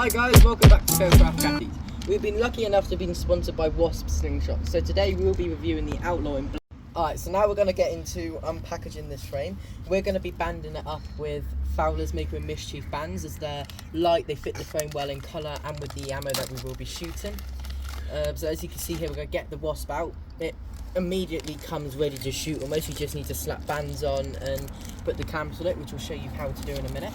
Hi guys, welcome back to feildcraftcattys. We've been lucky enough to be sponsored by Wasp slingshots, so today we'll be reviewing the Outlaw in black. Alright, so now we're going to get into unpackaging this frame. We're going to be banding it up with Fowler's Maker and Mischief bands, as they're light, they fit the frame well in colour and with the ammo that we will be shooting. So as you can see here, we're going to get the Wasp out. It immediately comes ready to shoot almost. You just need to slap bands on and put the clamps on it, which will show you how to do in a minute.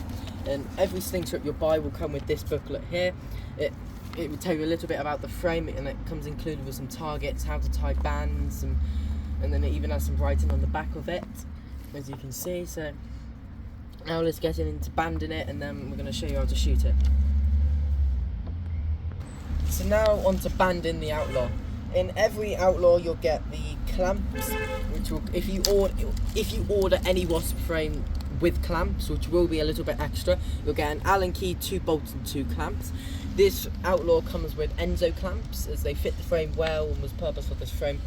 And every slingshot you'll buy will come with this booklet here. It will tell you a little bit about the frame, and it comes included with some targets, how to tie bands, and then it even has some writing on the back of it, as you can see. So now let's get into banding it, and then we're going to show you how to shoot it. So now on to banding the Outlaw. In every Outlaw you'll get the clamps, which will, if you order any Wasp frame with clamps, which will be a little bit extra, you'll get an Allen key, 2 bolts and 2 clamps. This Outlaw comes with Enzo Clamps, as they fit the frame well and was purpose for this frame.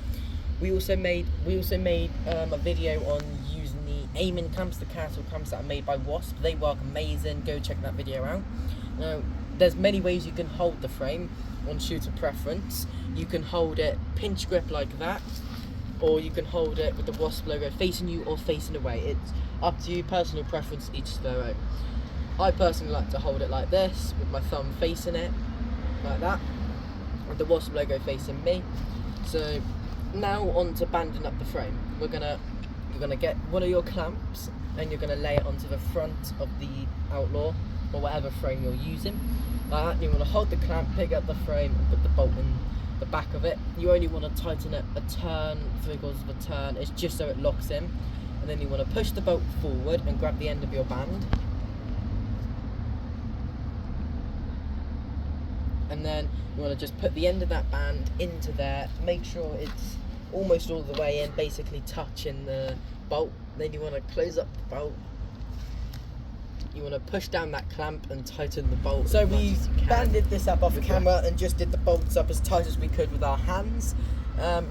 We also made a video on using the aiming clamps, the castle clamps that are made by Wasp. They work amazing. Go check that video out. Now, there's many ways you can hold the frame on shooter preference. You can hold it pinch grip like that, or you can hold it with the Wasp logo facing you or facing away. It's up to you, personal preference, each to their own. I personally like to hold it like this, with my thumb facing it, like that, with the Wasp logo facing me. So now on to banding up the frame. You're gonna get one of your clamps and you're gonna lay it onto the front of the Outlaw or whatever frame you're using. Like that, you want to hold the clamp, pick up the frame and put the bolt in the back of it. You only want to tighten it a turn, 3/4 of a turn. It's just so it locks in. And then you want to push the bolt forward and grab the end of your band. And then you want to just put the end of that band into there. Make sure it's almost all the way in, basically touching the bolt. Then you want to close up the bolt. You want to push down that clamp and tighten the bolt. So we banded this up off camera and just did the bolts up as tight as we could with our hands.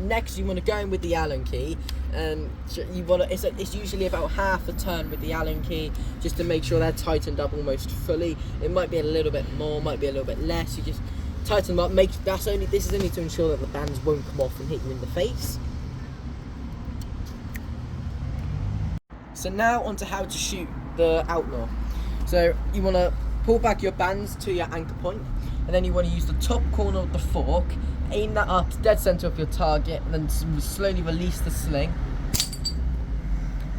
Next, you want to go in with the Allen key, and you want to. It's usually about half a turn with the Allen key, just to make sure they're tightened up almost fully. It might be a little bit more, might be a little bit less. You just tighten them up. This is only to ensure that the bands won't come off and hit you in the face. So now on to how to shoot the Outlaw. So you want to pull back your bands to your anchor point, and then you want to use the top corner of the fork, aim that up dead center of your target, and then slowly release the sling.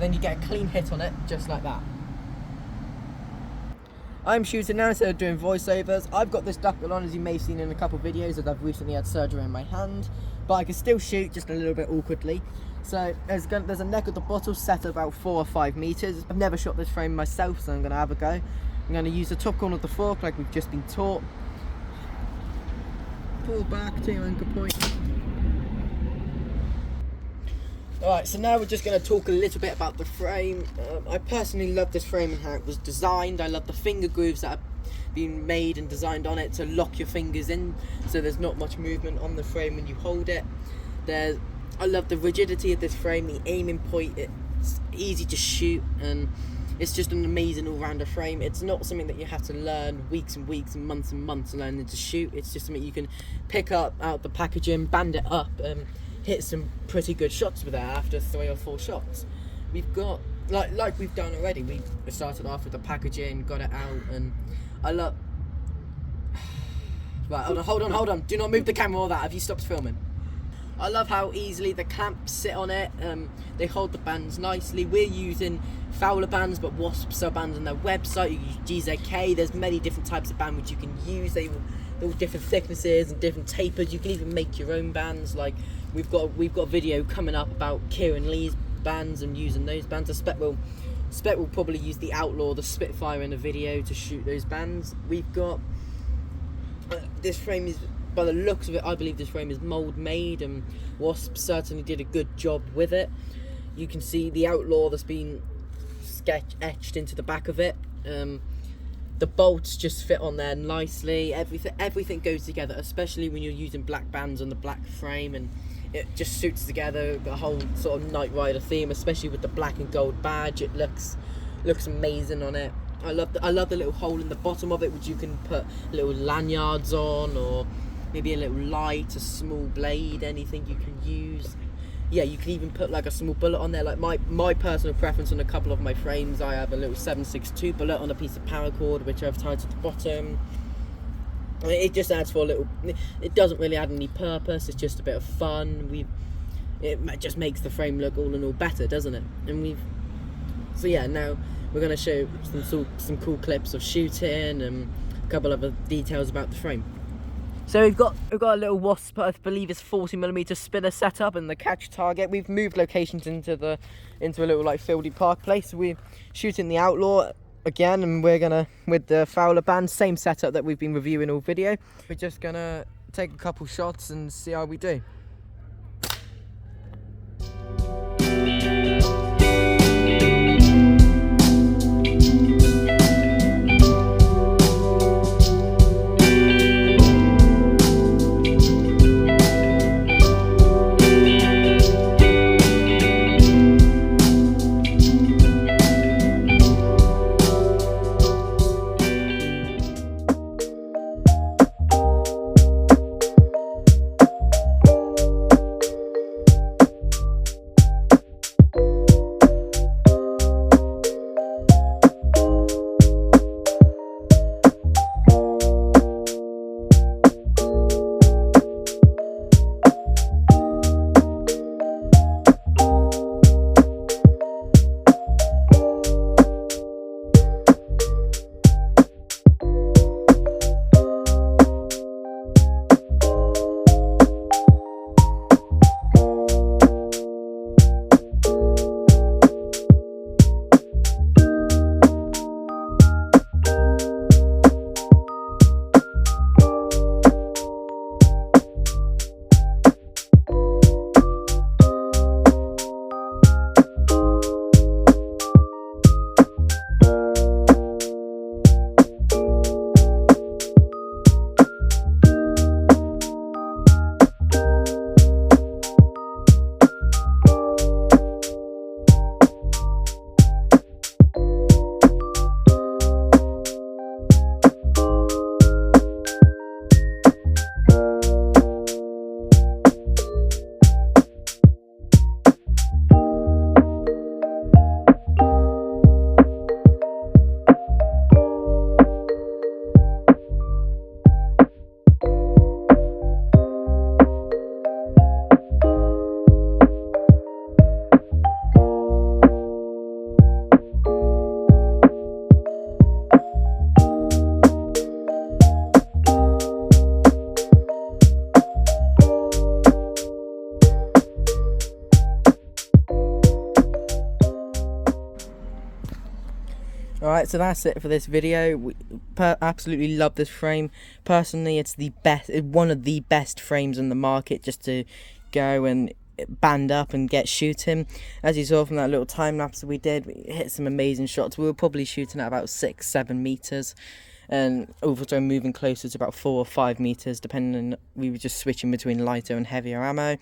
Then you get a clean hit on it, just like that. I'm shooting now instead of doing voiceovers. I've got this buckle on, as you may have seen in a couple of videos, as I've recently had surgery in my hand, but I can still shoot, just a little bit awkwardly. So there's a neck of the bottle set at about 4 or 5 meters. I've never shot this frame myself, so I'm going to have a go. I'm going to use the top corner of the fork like we've just been taught. Pull back to your anchor point. Alright, so now we're just going to talk a little bit about the frame. I personally love this frame and how it was designed. I love the finger grooves that have been made and designed on it to lock your fingers in, so there's not much movement on the frame when you hold it. I love the rigidity of this frame, the aiming point. It's easy to shoot, and it's just an amazing all-rounder frame. It's not something that you have to learn weeks and weeks and months learning to shoot. It's just something you can pick up out the packaging, band it up, and hit some pretty good shots with it after 3 or 4 shots. We've got, like we've done already, we started off with the packaging, got it out, and I love... Right, hold on, do not move the camera or that. Have you stopped filming? I love how easily the clamps sit on it. They hold the bands nicely. We're using Fowler bands, but Wasp sell bands on their website. You use GZK. There's many different types of band which you can use. They're all different thicknesses and different tapers. You can even make your own bands. Like we've got a video coming up about Kieran Lee's bands and using those bands. I Spec will probably use the Outlaw, the Spitfire in a video to shoot those bands. We've got this frame is, by the looks of it, I believe this frame is mould made, and Wasp certainly did a good job with it. You can see the Outlaw that's been etched into the back of it. The bolts just fit on there nicely. Everything goes together, especially when you're using black bands on the black frame, and it just suits together the whole sort of Knight Rider theme, especially with the black and gold badge. It looks amazing on it. I love the little hole in the bottom of it, which you can put little lanyards on, or maybe a little light, a small blade, anything you can use. Yeah, you can even put like a small bullet on there. Like my personal preference on a couple of my frames, I have a little 7.62 bullet on a piece of paracord, which I've tied to the bottom. It just adds for a little. It doesn't really add any purpose. It's just a bit of fun. It just makes the frame look all in all better, doesn't it? So yeah, now we're gonna show some cool clips of shooting and a couple other details about the frame. So we've got a little Wasp, I believe it's 40mm spinner setup, and the catch target. We've moved locations into a little like fieldy park place. We're shooting the Outlaw again, and we're gonna, with the Fowler band, same setup that we've been reviewing all video. We're just gonna take a couple shots and see how we do. Alright, so that's it for this video. We absolutely love this frame. Personally, it's one of the best frames in the market, just to go and band up and get shooting. As you saw from that little time lapse that we did, we hit some amazing shots. We were probably shooting at about 6-7 meters, and also moving closer to about 4 or 5 meters, depending on, we were just switching between lighter and heavier ammo.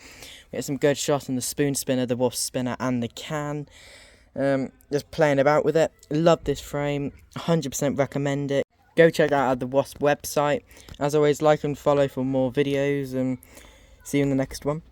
We had some good shots in the spoon spinner, the Wasp spinner, and the can. Just playing about with it. Love this frame, 100% recommend it. Go check out the Wasp website. As always, like and follow for more videos, and see you in the next one.